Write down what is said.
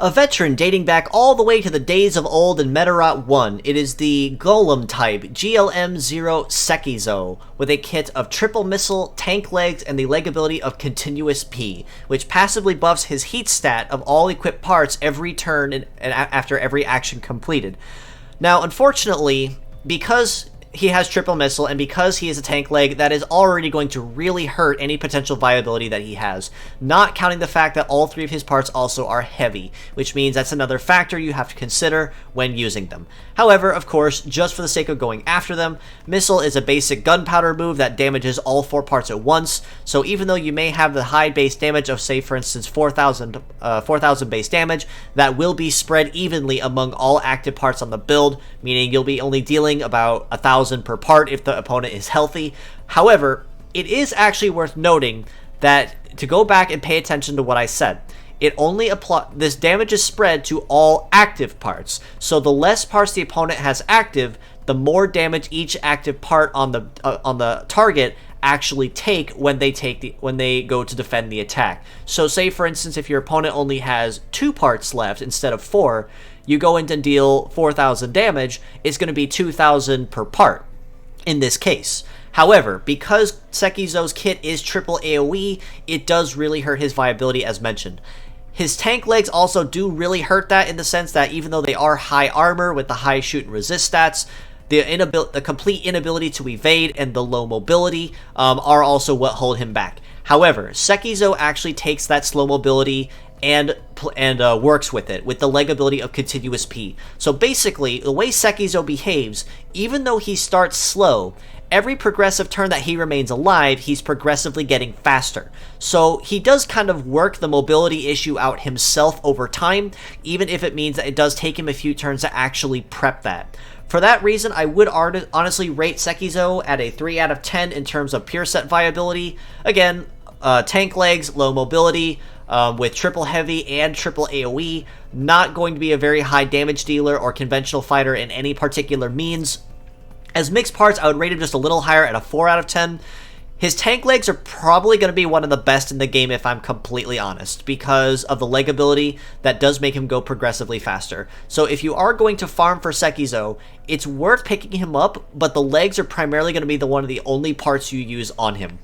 A veteran dating back all the way to the days of old in Medarot 1, it is the Golem type GLM00 Sekizou, with a kit of triple missile, tank legs, and the leg ability of Continuous P, which passively buffs his heat stat of all equipped parts every turn and after every action completed. Now, unfortunately, because he has triple missile, and because he is a tank leg, that is already going to really hurt any potential viability that he has, not counting the fact that all three of his parts also are heavy, which means that's another factor you have to consider when using them. However, of course, just for the sake of going after them, missile is a basic gunpowder move that damages all four parts at once, so even though you may have the high base damage of, say, for instance, 4,000 base damage, that will be spread evenly among all active parts on the build, meaning you'll be only dealing about 1,000 per part if the opponent is healthy. However, it is actually worth noting that to go back and pay attention to what I said, this damage is spread to all active parts. So the less parts the opponent has active, the more damage each active part on the target actually take when they go to defend the attack. So say for instance if your opponent only has 2 parts left instead of 4, you go in and deal 4,000 damage, it's going to be 2,000 per part in this case. However, because Sekizou's kit is triple AoE, it does really hurt his viability as mentioned. His tank legs also do really hurt that in the sense that even though they are high armor with the high shoot and resist stats, the complete inability to evade and the low mobility are also what hold him back. However, Sekizou actually takes that slow mobility and works with it, with the leg ability of Continuous P. So basically, the way Sekizou behaves, even though he starts slow, every progressive turn that he remains alive, he's progressively getting faster. So he does kind of work the mobility issue out himself over time, even if it means that it does take him a few turns to actually prep that. For that reason, I would honestly rate Sekizou at a 3 out of 10 in terms of pure set viability. Again, tank legs, low mobility, with triple heavy and triple AoE, not going to be a very high damage dealer or conventional fighter in any particular means. As mixed parts, I would rate him just a little higher at a 4 out of 10. His tank legs are probably going to be one of the best in the game if I'm completely honest, because of the leg ability that does make him go progressively faster. So if you are going to farm for Sekizou, it's worth picking him up, but the legs are primarily going to be one of the only parts you use on him.